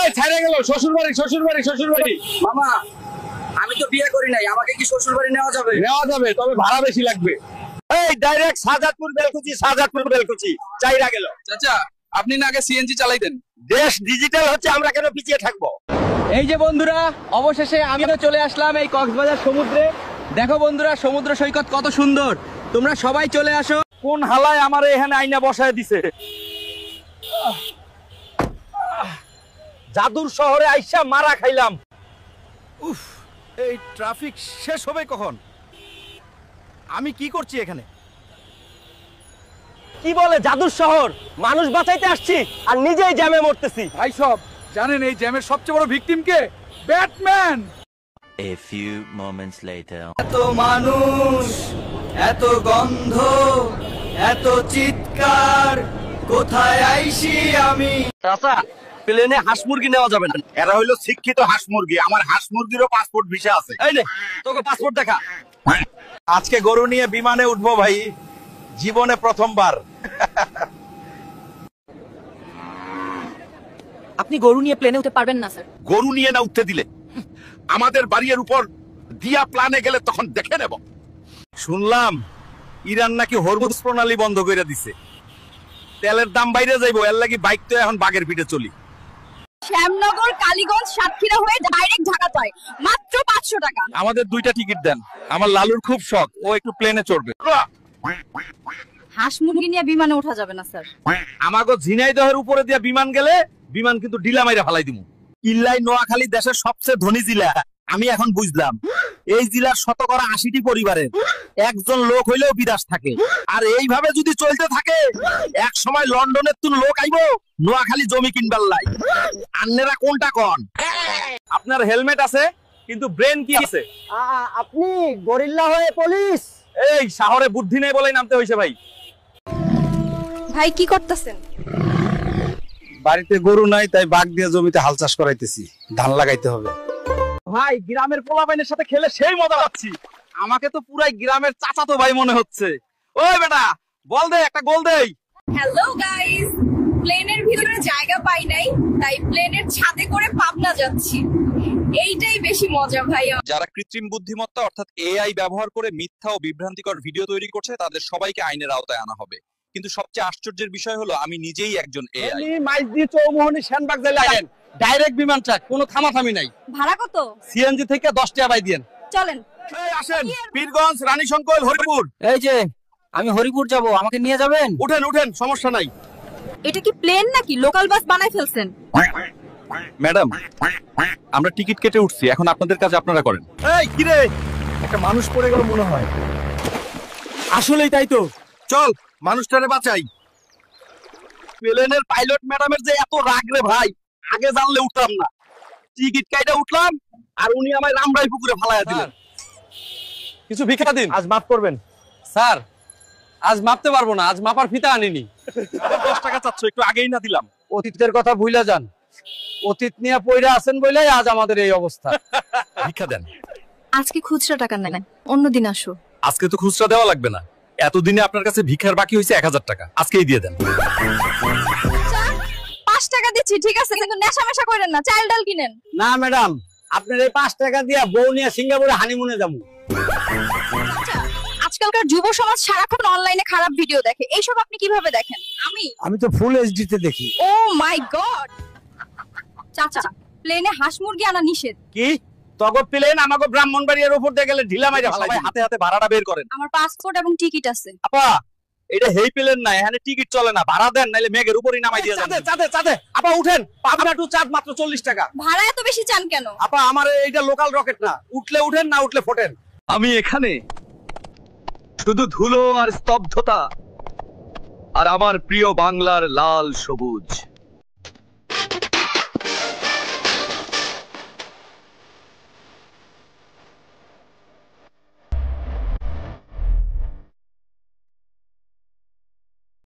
এই ছেড়ে গেল শ্বশুরবাড়ি শ্বশুরবাড়ি শ্বশুরবাড়ি। মামা আমি তো বিয়ে করি নাই, আমাকে কি শ্বশুরবাড়ি নেওয়া যাবে? নেওয়া যাবে, তবে ভাড়া বেশি লাগবে। এই ডাইরেক্ট শাহজাদপুর বেলকুচি, শাহজাদপুর বেলকুচি চাইরা গেল। চাচা আপনি না আগে সিএনজি চালাইতেন। দেশ ডিজিটাল হচ্ছে, আমরা কেন পিছিয়ে থাকবো? এই যে বন্ধুরা, অবশেষে আমিও চলে আসলাম এই কক্সবাজার সমুদ্রে। দেখো বন্ধুরা, সমুদ্র সৈকত কত সুন্দর, তোমরা সবাই চলে আসো। কোন হালায় আমারে এখানে আইনা বসায় দিছে? জাদুর শহরে আইসা মারা খাইলাম। উফ, এই ট্রাফিক শেষ হবে কখন? আমি কি করছি এখানে? কি বলে জাদুর শহর? মানুষ বাঁচাইতে আসছি আর নিজেই জ্যামে মরতেছি। ভাই সব জানেন এই জ্যামের সবচেয়ে বড় victim K? Batman. A few moments later. এত মানুষ, এত গন্ধ, এত চিৎকার, কোথায় আইছি আমি? চাচা, প্লেনে হাঁস মুরগি নেওয়া যাবে না। এরা হইলো শিক্ষিত হাঁস মুরগি, আমার হাঁস মুরগিরও পাসপোর্ট ভিসা আছে। এই নে তোকে পাসপোর্ট দেখা। আজকে গরু নিয়ে বিমানে উঠবো ভাই, জীবনে প্রথমবার। আপনি গরু নিয়ে প্লেনে উঠতে পারবেন না স্যার। গরু নিয়ে না উঠতে দিলে আমাদের বাড়ির উপর দিয়া প্লানে গেলে তখন দেখে নেব। শুনলাম ইরান নাকি হরমুজ প্রণালী বন্ধ করে দিছে, তেলের দাম বাইরে যাইবো, এর লাগি বাইক তো এখন বাগের পিঠে চলি। শ্যামনগর, কালীগঞ্জ, সাতক্ষীরা হয়ে ডাইরেক্ট ঢাকা যায় মাত্র 500 টাকা। আমাদের 2টা টিকিট দেন, আমার লালুর খুব শখ, ও একটু প্লেনে চড়বে। হাঁস মুরগি নিয়ে বিমানে ওঠা যাবে না স্যার। আমাগো ঝিনাইদহের উপরে দিয়া বিমান গেলে বিমান কিন্তু ডিলা মাইরা ফালাই দিমু। ইল্লাই নোয়াখালী দেশের সবচেয়ে ধনী জেলা। আমি এখন বুঝলাম এই জেলার 80টি পরিবারের একজন লোক হইলেও বিদেশ থাকে। আর এইভাবে যদি চলতে থাকে এক সময় লন্ডনের তুন লোক আইবো নোয়াখালী জমি কিনবার লাই। আন্নেরা কোনটা কোন? আপনার হেলমেট আছে কিন্তু ব্রেন কি আছে? আপনি গরিল্লা হয়ে পুলিশ। এই শহরে বুদ্ধি নেই বলেই নামতে হইছে ভাই। ভাই কি করতেছেন? বাড়িতে গরু নাই, তাই বাঘ দিয়ে জমিতে হাল চাষ করাইতেছি, ধান লাগাইতে হবে। ভাই গ্রামের পোলাপাইনের সাথে খেলে সেই মজা পাচ্ছি। আমাকে তো পুরাই গ্রামের চাচাতো ভাই মনে হচ্ছে। ওই বেটা বল দে, একটা গোল দেই। হ্যালো গাইস, প্লেনের ভিতরে জায়গা পাই নাই, তাই প্লেনের ছাদে করে পাবনা যাচ্ছি। এইটাই বেশি মজা ভাই। যারা কৃত্রিম বুদ্ধিমত্তা অর্থাৎ এআই ব্যবহার করে মিথ্যা ও বিভ্রান্তিকর ভিডিও তৈরি করছে তাদের সবাইকে আইনের আওতায় আনা হবে। কিন্তু সবচেয়ে আশ্চর্যের বিষয় হলো আমি নিজেই একজন এআই। মাইজ দিয়ে চৌমোহনী সেনবাগ যাইলেন, ডাইরেক্ট বিমান চাক, কোনো থামাথামি নাই। ভাড়া কত? সিএনজি থেকে 10 টাকা বাই দেন। চলেন। এই আসেন, পীরগঞ্জ, রানীশঙ্কর, হরিপুর। এই যে আমি হরিপুর যাব, আমাকে নিয়ে যাবেন? উঠেন উঠেন, সমস্যা নাই। এটা কি প্লেন নাকি লোকাল বাস বানাই ফেলছেন? ম্যাডাম আমরা টিকিট কেটে উঠছি, এখন আপনাদের কাজ আপনারা করেন। এই কি রে, একটা মানুষ পড়ে গেল মনে হয়। আসলেই তাই তো। চল মানুষটারে বাঁচাই। প্লেনের পাইলট ম্যাডামের যে এত রাগ রে ভাই, আগে জানলে উঠতাম না। টিকিট কাইটা উঠলাম আর উনি আমায় রামরাই পুকুরে ফালাইয়া দিলেন। কিছু ভিক্ষা দিন। আজ মাফ করবেন স্যার, আজ মাপতে পারবো না, আজ মাপার ফিতা আনিনি। 10 টাকা চাচ্ছ, একটু আগেই না দিলাম। অতীতের কথা ভুইলা যান, অতীত নিয়ে পয়রা আছেন বলেই আজ আমাদের এই অবস্থা। ভিক্ষা দেন। আজকে খুচরা টাকা নেন, অন্যদিন আসো। আজকে তো খুচরা দেওয়া লাগবে না, এতদিনে আপনার কাছে ভিক্ষার বাকি হয়েছে 1000 টাকা, আজকেই দিয়ে দেন। 5 টাকা দিচ্ছি ঠিক আছে, কিন্তু নেশা মেশা করেন না, চাল ডাল কিনেন। না ম্যাডাম, আপনার এই 5 টাকা দিয়া বউ নিয়ে সিঙ্গাপুরে হানিমুনে যাবো। আজকালকার যুব সমাজ সারাক্ষণ অনলাইনে খারাপ ভিডিও দেখে, এইসব আপনি কিভাবে দেখেন? আমি তো ফুল এইচডি তে দেখি। ও মাই গড! চাচা, প্লেনে হাঁস মুরগি আনা নিষেধ। কি তগো প্লেন আমাগো ব্রাহ্মণবাড়িয়ার উপর দিয়ে গেলে ঢিলা মাইরা ফালাই হাতে হাতে ভাড়াটা বের করেন। আমার পাসপোর্ট এবং টিকিট আছে। আপা এটা হেই প্লেন না, এখানে টিকিট চলে না, ভাড়া দেন নাইলে মেঘের উপরই নামাই দিয়ে যান। চাঁদে চাঁদে আপা উঠেন, পাবনা টু চাঁদ মাত্র 40 টাকা। ভাড়া এত বেশি চান কেন? আপা আমার এইটা লোকাল রকেট না, উঠলে উঠেন না উঠলে ফোটেন। আমি এখানে শুধু ধুলো আর স্তব্ধতা আর আমার প্রিয় বাংলার লাল সবুজ।